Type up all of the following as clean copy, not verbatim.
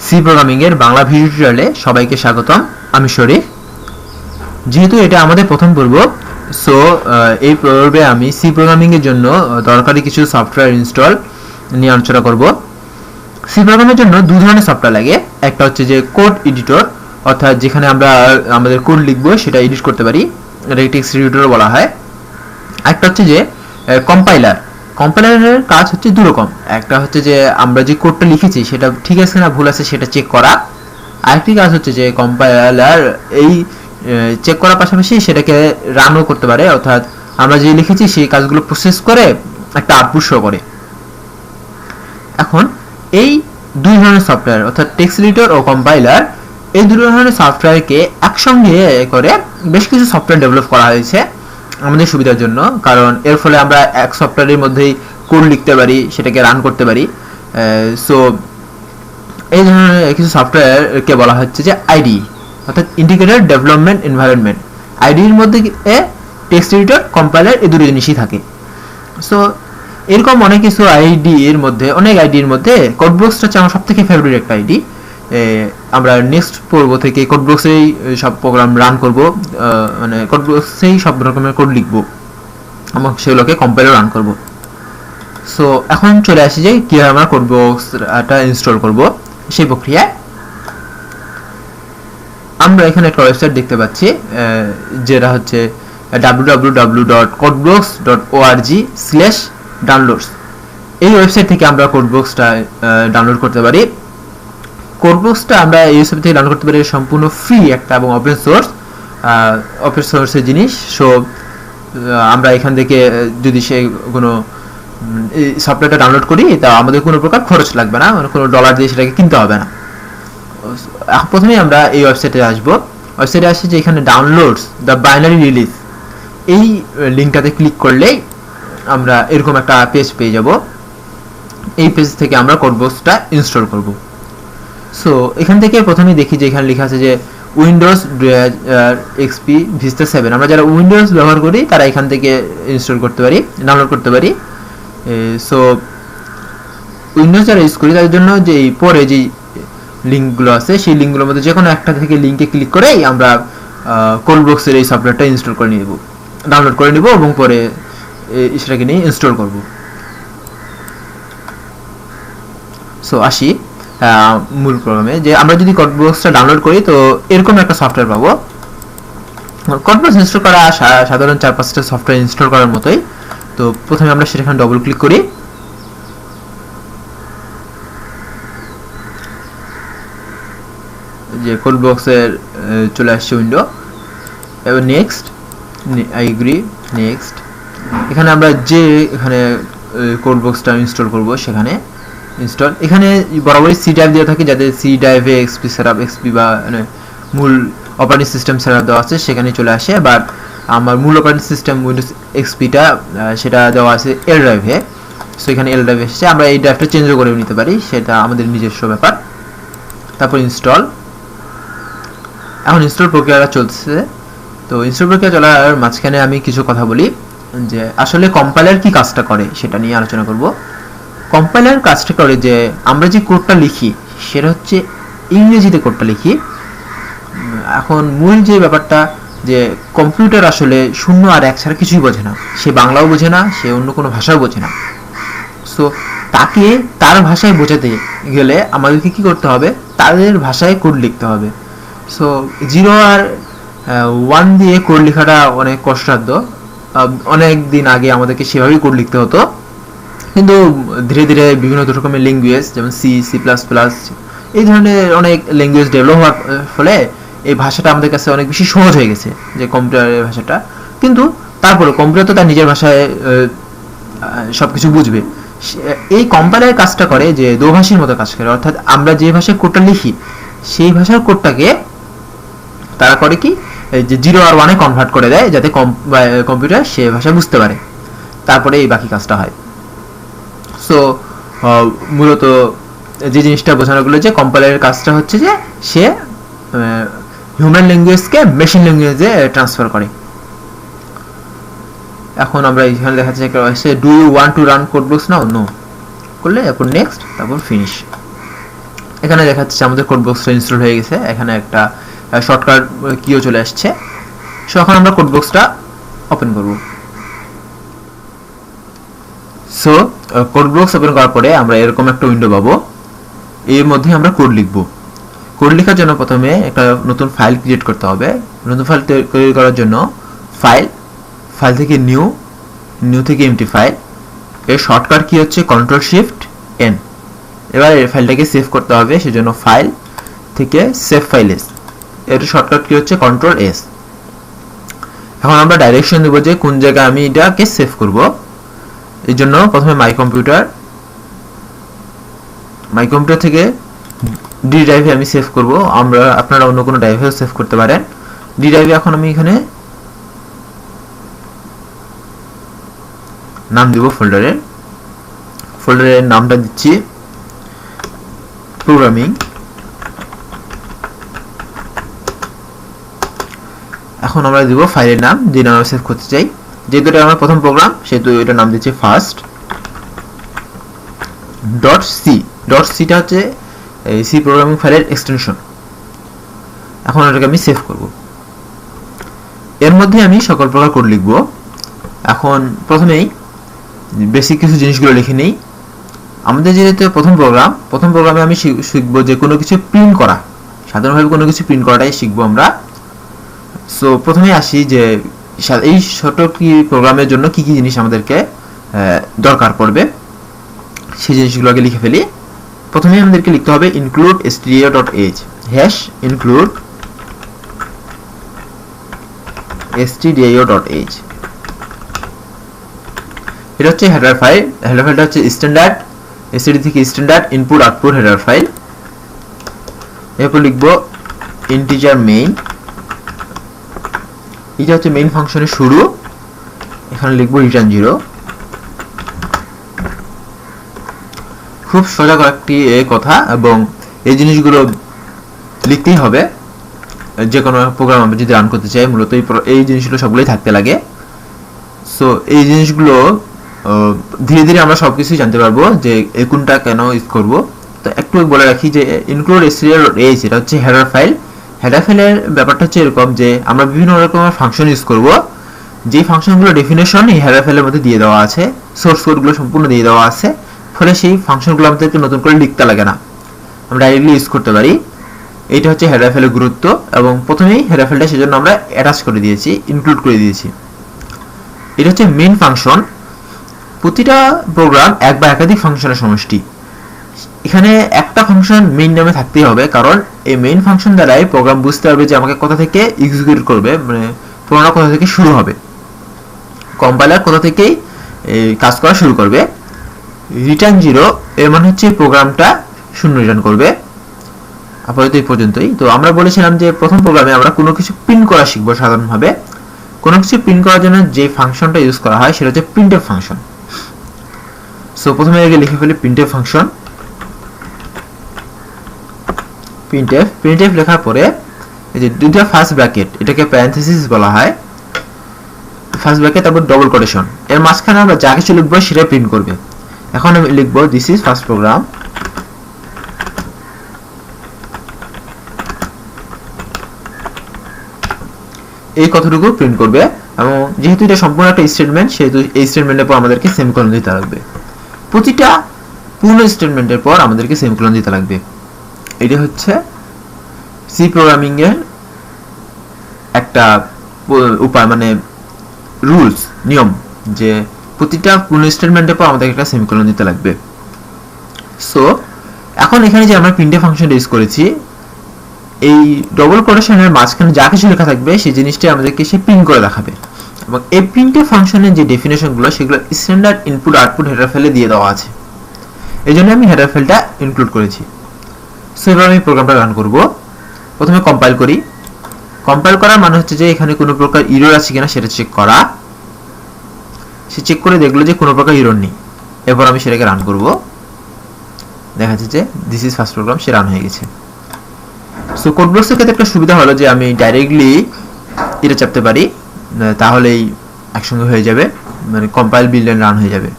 C programming এর Bangla video টিউটোরিয়ালে সবাইকে স্বাগতম। আমি শরীফ। যেহেতু এটা আমাদের প্রথম পর্ব, সো এই পর্বে আমি সি প্রোগ্রামিং এর জন্য দরকারি কিছু সফটওয়্যার ইনস্টল নিয়ে আলোচনা করব। সি প্রোগ্রামের জন্য দুই ধরনের সফটওয়্যার লাগে। একটা হচ্ছে যে কোড এডিটর, অর্থাৎ যেখানে আমরা আমাদের কোড লিখবো সেটা এডিট করতে পারি, এটাকে টেক্সট এডিটর বলা হয়। একটা হচ্ছে যে কম্পাইলার। কম্পাইলারের কাজ হচ্ছে দুই রকম। একটা হচ্ছে যে আমরা যে কোডটা লিখেছি সেটা ঠিক আছে না ভুল আছে সেটা চেক করা। আরেকটি কাজ হচ্ছে যে কম্পাইলার এই চেক করার পাশাপাশি সেটাকে রানও করতে পারে, অর্থাৎ আমরা যে লিখেছি সেই কাজগুলো প্রসেস করে একটা আউটপুট শো করে। এখন এই দুই ধরনের সফটওয়্যার অর্থাৎ টেক্সট এডিটর ও কম্পাইলার, এই দুই ধরনের সফটওয়্যারকে একসঙ্গে করে বেশ কিছু সফটওয়্যার ডেভেলপ করা হয়েছে আমাদের সুবিধার জন্য। কারণ এর ফলে আমরা এক সফটওয়্যারের মধ্যেই কোড লিখতে পারি, সেটাকে রান করতে পারি। সো এই ধরনের কিছু সফটওয়্যারকে বলা হচ্ছে যে আইডি, অর্থাৎ ইন্টিগ্রেটেড ডেভেলপমেন্ট এনভায়রনমেন্ট। আইডির মধ্যে টেক্সট এডিটর, কম্পাইলার এই দুটো জিনিসই থাকে। সো এরকম অনেক কিছু আইডির মধ্যে, অনেক আইডির মধ্যে কোডব্লকস হচ্ছে আমার সবথেকে ফেভারিট একটা আইডি। আমরা নেক্সট পর্ব থেকে কোডব্লকসেই সব প্রোগ্রাম রান করব, মানে কোডব্লকসেই সব রকমের কোড লিখব এবং সেগুলোকে কম্পাইলার রান করব। সো এখন চলে আসি যে কীভাবে আমরা কোডব্লকসটা ইনস্টল করব সেই প্রক্রিয়ায়। আমরা এখানে একটা ওয়েবসাইট দেখতে পাচ্ছি, যেটা হচ্ছে www.codebloks.org/downloads। এই ওয়েবসাইট থেকে আমরা কোডব্লকসটা ডাউনলোড করতে পারি। কোডব্লকসটা আমরা এই ওয়েবসাইট থেকে ডাউনলোড করতে পারি, সম্পূর্ণ ফ্রি একটা এবং ওপেন সোর্সের জিনিস। সো আমরা এখান থেকে যদি সে কোনো সফটওয়্যারটা ডাউনলোড করি তা আমাদের কোনো প্রকার খরচ লাগবে না, মানে কোনো ডলার দিয়ে সেটাকে কিনতে হবে না। প্রথমেই আমরা এই ওয়েবসাইটে আসবো। ওয়েবসাইটে আসি যে এখানে ডাউনলোডস দ্য বাইনারি রিলিজ, এই লিঙ্কটাতে ক্লিক করলেই আমরা এরকম একটা পেজ পেয়ে যাব। এই পেজ থেকে আমরা কোডব্লকসটা ইনস্টল করব। সো এখান থেকে প্রথমেই দেখি যে এখানে লেখা আছে যে উইন্ডোজ এক্সপি ভিস্তা 7। আমরা যারা উইন্ডোজ ব্যবহার করি তারা এখান থেকে ইনস্টল করতে পারি, ডাউনলোড করতে পারি। সো উইন্ডোজ যারা ইউজ করি তাদের জন্য যে পরে যে লিঙ্কগুলো আছে সেই লিঙ্কগুলোর মধ্যে যে কোনো একটা থেকে লিঙ্কে ক্লিক করেই আমরা কোডব্লকসের এই সফটওয়্যারটা ইনস্টল করে নেব, ডাউনলোড করে নেব এবং পরে সেটাকে নিয়ে ইনস্টল করব। সো আসি মূল প্রোগ্রামে। যে আমরা যদি কোডব্লকসটা ডাউনলোড করি তো এরকম একটা সফটওয়্যার পাবো। কোডব্লকস ইনস্টল করা সাধারণ 4-5টা সফটওয়্যার ইনস্টল করার মতোই। তো প্রথমে আমরা সেখানে ডবল ক্লিক করি। যে কোডব্লকসের চলে আসছে উইন্ডো। এবার নেক্সট, আই এগ্রি, নেক্সট। এখানে আমরা যে এখানে কোডব্লকসটা ইনস্টল করব সেখানে ইনস্টল, এখানে বরাবরই সি ড্রাইভ দেওয়া থাকে, যাতে সি ড্রাইভে এক্সপি সেটআপ, এক্সপি বা মূল অপারেটিং সিস্টেম সেটআপ দেওয়া আছে সেখানে চলে আসে। বাট আমার মূল অপারেটিং সিস্টেম উইন্ডোজ এক্সপিটা সেটা দেওয়া আছে এল ড্রাইভে। সো এখানে এল ড্রাইভ এসেছে, আমরা এই ড্রাইভটা চেঞ্জও করে নিতে পারি, সেটা আমাদের নিজস্ব ব্যাপার। তারপর ইনস্টল। এখন ইনস্টল প্রক্রিয়াটা চলছে। তো ইনস্টল প্রক্রিয়া চলার মাঝখানে আমি কিছু কথা বলি যে আসলে কম্পাইলার কি কাজটা করে সেটা নিয়ে আলোচনা করব। কম্পাইলার কাজটা করে যে আমরা যে কোডটা লিখি সেটা হচ্ছে ইংরেজিতে কোডটা লিখি। এখন মূল যে ব্যাপারটা যে কম্পিউটার আসলে 0 আর 1 ছাড়া কিছুই বোঝে না, সে বাংলাও বোঝে না, সে অন্য কোনো ভাষাও বোঝে না। সো তাকে তার ভাষায় বোঝাতে গেলে আমাদেরকে কি করতে হবে, তাদের ভাষায় কোড লিখতে হবে। সো 0 আর 1 দিয়ে কোড লেখাটা অনেক কষ্টসাধ্য। অনেক দিন আগে আমাদেরকে সেভাবেই কোড লিখতে হতো, কিন্তু ধীরে ধীরে বিভিন্ন রকমের ল্যাঙ্গুয়েজ যেমন সি, সি প্লাস প্লাস এই ধরনের অনেক ল্যাঙ্গুয়েজ ডেভেলপ হওয়ার ফলে এই ভাষাটা আমাদের কাছে অনেক বেশি সহজ হয়ে গেছে, যে কম্পিউটারের ভাষাটা। কিন্তু তারপরে কম্পিউটার তো তার নিজের ভাষায় সব কিছু বুঝবে। এই কম্পাইলারের কাজটা করে যে দোভাষীর মতো কাজ করে, অর্থাৎ আমরা যে ভাষায় কোডটা লিখি সেই ভাষার কোডটাকে তারা করে কি যে 0 আর 1-এ কনভার্ট করে দেয়, যাতে কম্পিউটার সে ভাষা বুঝতে পারে। তারপরে এই বাকি কাজটা হয়। সো মূলত যে জিনিসটা বোঝানো গেলো যে কম্পাইলারের কাজটা হচ্ছে যে সে হিউম্যান ল্যাঙ্গুয়েজকে মেশিন ল্যাঙ্গুয়েজে ট্রান্সফার করে। এখন আমরা এখানে দেখা যাচ্ছে do you want to run CodeBlocks now, no করলে, তারপর নেক্সট, তারপর ফিনিশ। এখানে দেখাচ্ছে আমাদের কোড বক্সটা ইনস্টল হয়ে গেছে, এখানে একটা শর্টকাট কিও চলে আসছে। সো এখন আমরা কোড বক্সটা ওপেন করব। সো কোড বক্স ওপেন করার পরে আমরা এরকম একটা উইন্ডো পাবো, এর মধ্যে আমরা কোড লিখব। কোড লেখার জন্য প্রথমে একটা নতুন ফাইল ক্রিয়েট করতে হবে। নতুন ফাইল তৈরি করার জন্য ফাইল থেকে নিউ থেকে এমটি ফাইল, এর শর্টকাট কি হচ্ছে কন্ট্রোল শিফট এন। এবার এই ফাইলটাকে সেভ করতে হবে, সেজন্য ফাইল থেকে সেভ ফাইল এস, এর শর্টকাট কি হচ্ছে কন্ট্রোল এস। এখন আমরা ডাইরেকশন দেব যে কোন জায়গায় আমি এটাকে সেভ করব। এই জন্য প্রথমে মাই কম্পিউটার থেকে ডি ড্রাইভে আমি সেভ করব। আপনারা অন্য কোনো ড্রাইভেও সেভ করতে পারেন। ডি ড্রাইভে এখন আমি এখানে নাম দিব ফোল্ডারের নামটা দিচ্ছি প্রোগ্রামিং। এখন আমরা দিব ফাইলের নাম, যে নাম সেভ করতে চাই। যেহেতু এটা আমার প্রথম প্রোগ্রাম সেহেতু এটার নাম দিচ্ছি ফার্স্ট ডট সি। ডট সিটা হচ্ছে এই সি প্রোগ্রামিং ফাইলের এক্সটেনশন। এখন এটাকে আমি সেভ করব। এর মধ্যে আমি সকল প্রকার কোড লিখব। এখন প্রথমেই বেসিক কিছু জিনিসগুলো লিখে নেই। আমাদের যেহেতু প্রথম প্রোগ্রামে আমি শিখবো যে কোনো কিছু প্রিন্ট করা, সাধারণভাবে কোনো কিছু প্রিন্ট করাটাই শিখবো আমরা। সো প্রথমে আসি যে এই ছোট কি প্রোগ্রামের জন্য কি কি জিনিস আমাদেরকে দরকার পড়বে, সেই জিনিসগুলো আগে লিখে ফেলি। প্রথমে আমাদেরকে লিখতে হবে include stdio.h #include stdio.h। এটা হচ্ছে হেডার ফাইল। হেডার ফাইলটা হচ্ছে স্ট্যান্ডার্ড std থেকে standard input output header file. এরপর লিখবো ইন্টিজার মেইন, এটা হচ্ছে মেইন ফাংশনের শুরু। এখানে লিখবো রিটার্ন 0। খুব সোজা কয়েকটি কথা, এবং এই জিনিসগুলো লিখতেই হবে যে কোনো প্রোগ্রাম আমরা যদি রান করতে চাই। মূলত এই জিনিসগুলো সবগুলোই থাকতে লাগে। সো এই জিনিসগুলো ধীরে ধীরে আমরা সবকিছুই জানতে পারবো যে কোনটা কেন ইউজ করব। তো একটু বলে রাখি যে include stdio.h এটা হচ্ছে হেডার ফাইল। হেডার ফাইলের ব্যাপারটা হচ্ছে এরকম যে আমরা বিভিন্ন রকমের ফাংশন ইউজ করব, যে ফাংশনগুলো ডেফিনেশন এই হেডার ফাইলের মধ্যে দিয়ে দেওয়া আছে, সোর্স কোডগুলো সম্পূর্ণ দিয়ে দেওয়া আছে, ফলে সেই ফাংশনগুলো আমাদেরকে নতুন করে লিখতে লাগে না, আমরা ডাইরেক্টলি ইউজ করতে পারি। এইটা হচ্ছে হেডার ফাইলের গুরুত্ব। এবং প্রথমেই হেডার ফাইলটা সেজন্য আমরা অ্যাটাচ করে দিয়েছি, ইনক্লুড করে দিয়েছি। এটা হচ্ছে মেইন ফাংশন। প্রতিটা প্রোগ্রাম এক বা একাধিক ফাংশনের সমষ্টি। এখানে একটা ফাংশন মেইন নামে থাকতেই হবে, কারণ এই মেইন ফাংশন দ্বারাই প্রোগ্রাম বুঝতে পারবে যে আমাকে কোথা থেকে এক্সিকিউট করবে, মানে প্রোগ্রাম কোথা থেকে শুরু হবে, কম্পাইলার কোথা থেকেই কাজ করা শুরু করবে। রিটার্ন 0 এর মানে হচ্ছে প্রোগ্রামটা 0 রিটার্ন করবে। আপাতত এই পর্যন্তই। তো আমরা বলেছিলাম যে প্রথম প্রোগ্রামে আমরা কোনো কিছু প্রিন্ট করা শিখবো। সাধারণভাবে কোনো কিছু প্রিন্ট করার জন্য যে ফাংশনটা ইউজ করা হয় সেটা হচ্ছে প্রিন্টএফ ফাংশন। সো প্রথমে আগে লিখে ফেলি প্রিন্টএফ ফাংশন। প্রিন্টএফ লেখার পরে এই যে দুটো ফার্স্ট ব্র্যাকেট, এটাকে প্যারেনথেসিস বলা হয়। ফার্স্ট ব্র্যাকেট তারপর ডবল কোটেশন, এর মাঝখানে আমরা যা কিছু লিখবো সেটা প্রিন্ট করবে। এখন আমি লিখবো দিস ইজ ফার্স্ট প্রোগ্রাম। এই কথাটুকু প্রিন্ট করবে। এবং যেহেতু এটা সম্পূর্ণ একটা স্টেটমেন্ট, সেহেতু এই স্টেটমেন্টের পর আমাদেরকে সেমিকোলন দিতে লাগবে। প্রতিটা পূর্ণ স্টেটমেন্টের পর আমাদেরকে সেমিকোলন দিতে লাগবে। এটা হচ্ছে সি প্রোগ্রামিং এর একটা উপায়, মানে রুলস, নিয়ম, যে প্রতিটা পূর্ণ স্টেটমেন্টের পর আমাদেরকে একটা সেমিকোলন দিতে লাগবে। সো এখন এখানে যে আমরা প্রিন্টএফ ফাংশনটা ইউজ করেছি, এই ডবল কোটেশনের মাঝখানে যা কিছু লেখা থাকবে সেই জিনিসটা আমাদেরকে সে প্রিন্ট করে দেখাবে। এবং এই প্রিন্টএফ ফাংশনের যে ডেফিনেশনগুলো সেগুলো স্ট্যান্ডার্ড ইনপুট আউটপুট হেডার ফাইলে দিয়ে দেওয়া আছে, এই জন্য আমি হেডার ফাইলটা ইনক্লুড করেছি। সো এবার আমি প্রোগ্রামটা রান করব। প্রথমে কম্পাইল করি। কম্পাইল করার মানে হচ্ছে যে এখানে কোনো প্রকার এরর আছে কিনা সেটা চেক করা। সে চেক করে দেখলো যে কোনো প্রকার এরর নেই। এরপর আমি সেটাকে রান করব। দেখা যাচ্ছে যে দিস ইজ ফার্স্ট প্রোগ্রাম, সে রান হয়ে গেছে। সো কোড ব্লকসের ক্ষেত্রে একটা সুবিধা হলো যে আমি ডাইরেক্টলি এটা চাপতে পারি, তাহলেই একসঙ্গে হয়ে যাবে, মানে কম্পাইল বিল্ড এন্ড রান হয়ে যাবে।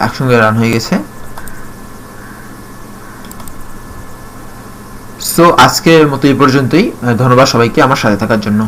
একসঙ্গে রান হয়ে গেছে। সো আজকের মতো এই পর্যন্তই। ধন্যবাদ সবাইকে আমার সাথে থাকার জন্য।